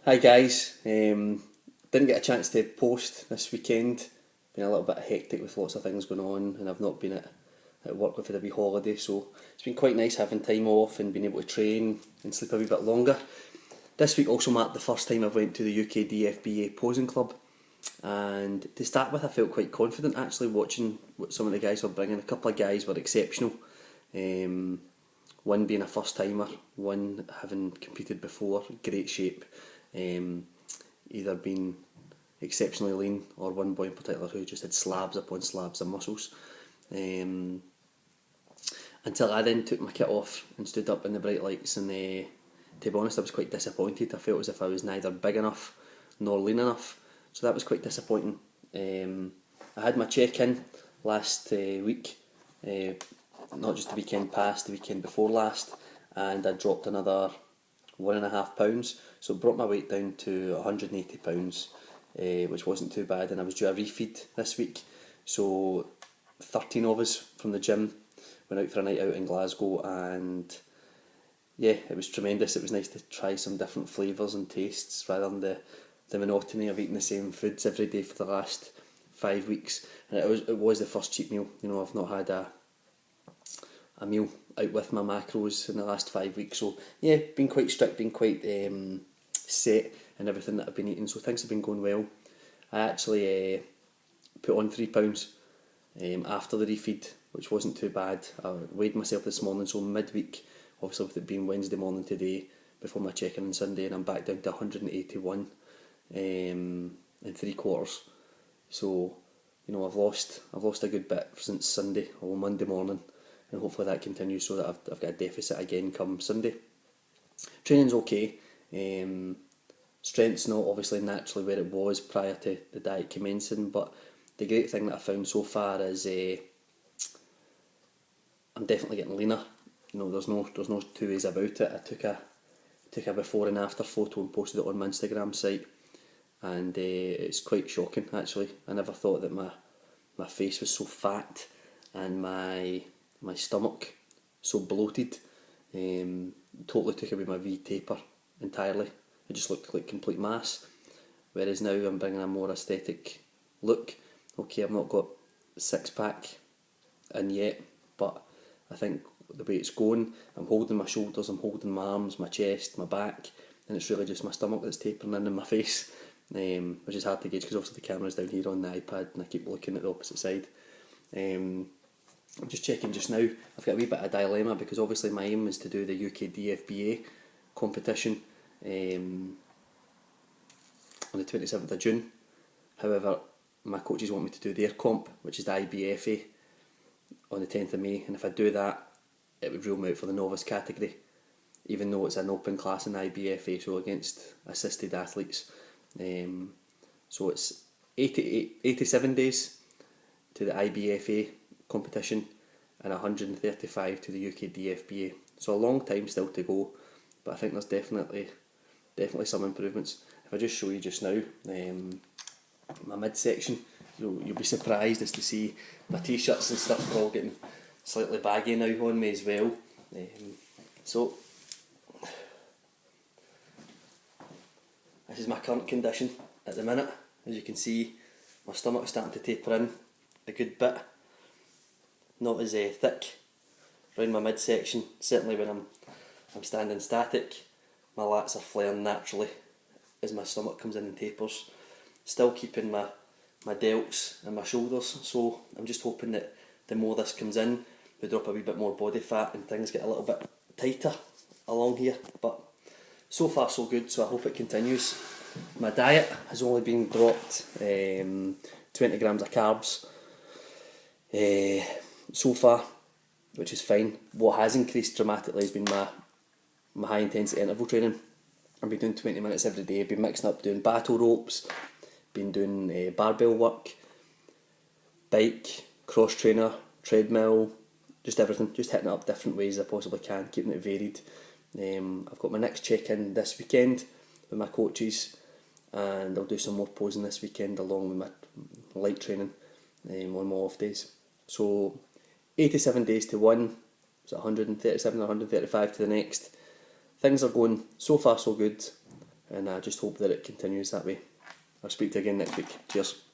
Hi guys, didn't get a chance to post this weekend. Been a little bit hectic with lots of things going on, and I've not been at work with a wee holiday, so it's been quite nice having time off and being able to train and sleep a wee bit longer. This week also marked the first time I've went to the UK DFBA posing club, and to start with I felt quite confident actually watching what some of the guys were bringing. A couple of guys were exceptional, one being a first timer, one having competed before, great shape, either been exceptionally lean, or one boy in particular who just had slabs upon slabs of muscles. Until I then took my kit off and stood up in the bright lights, and to be honest I was quite disappointed. I felt as if I was neither big enough nor lean enough, so that was quite disappointing. I had my check-in last week, not just the weekend past, the weekend before last, and I dropped another 1.5 pounds, so it brought my weight down to £180, which wasn't too bad, and I was due a refeed this week, so 13 of us from the gym went out for a night out in Glasgow, and yeah, it was tremendous. It was nice to try some different flavours and tastes rather than the monotony of eating the same foods every day for the last 5 weeks. And it was the first cheat meal. You know, I've not had a meal out with my macros in the last 5 weeks, so yeah, been quite strict, been quite set in everything that I've been eating, so things have been going well. I actually put on £3 after the refeed, which wasn't too bad. I weighed myself this morning, so midweek, obviously with it being Wednesday morning today before my check-in on Sunday, and I'm back down to 181 and 3/4. So, you know, I've lost a good bit since Sunday or Monday morning, and hopefully that continues so that I've got a deficit again come Sunday. Training's okay. Strength's not obviously naturally where it was prior to the diet commencing, but the great thing that I found so far is I'm definitely getting leaner. You know, there's no two ways about it. I took a before and after photo and posted it on my Instagram site, and it's quite shocking actually. I never thought that my face was so fat and my stomach so bloated. Totally took away my V taper entirely. It just looked like complete mass. Whereas now I'm bringing a more aesthetic look. Okay, I've not got six pack in yet, but I think the way it's going, I'm holding my shoulders, I'm holding my arms, my chest, my back, and it's really just my stomach that's tapering in my face, which is hard to gauge because obviously the camera's down here on the iPad and I keep looking at the opposite side. I'm just checking just now. I've got a wee bit of a dilemma because obviously my aim is to do the UK DFBA competition on the 27th of June. However, my coaches want me to do their comp, which is the IBFA, on the 10th of May, and if I do that, it would rule me out for the novice category, even though it's an open class in IBFA, so against assisted athletes. So it's 87 days to the IBFA competition and 135 to the UK DFBA. So a long time still to go, but I think there's definitely some improvements. If I just show you just now, my midsection, you'll be surprised as to see my t-shirts and stuff are all getting slightly baggy now on me as well. So this is my current condition at the minute. As you can see, my stomach's starting to taper in a good bit. Not as thick around my midsection. Certainly when I'm standing static, my lats are flaring naturally as my stomach comes in and tapers. Still keeping my delts and my shoulders, so I'm just hoping that the more this comes in, we drop a wee bit more body fat and things get a little bit tighter along here. But so far so good, so I hope it continues. My diet has only been dropped 20 grams of carbs so far, which is fine. What has increased dramatically has been my high intensity interval training. I've been doing 20 minutes every day. I've been mixing up doing battle ropes, been doing barbell work, bike, cross trainer, treadmill, just everything, just hitting it up different ways I possibly can, keeping it varied. I've got my next check-in this weekend with my coaches, and I'll do some more posing this weekend along with my light training on my off days. So 87 days to one, so 137 or 135 to the next. Things are going so far so good. and I just hope that it continues that way. I'll speak to you again next week. Cheers.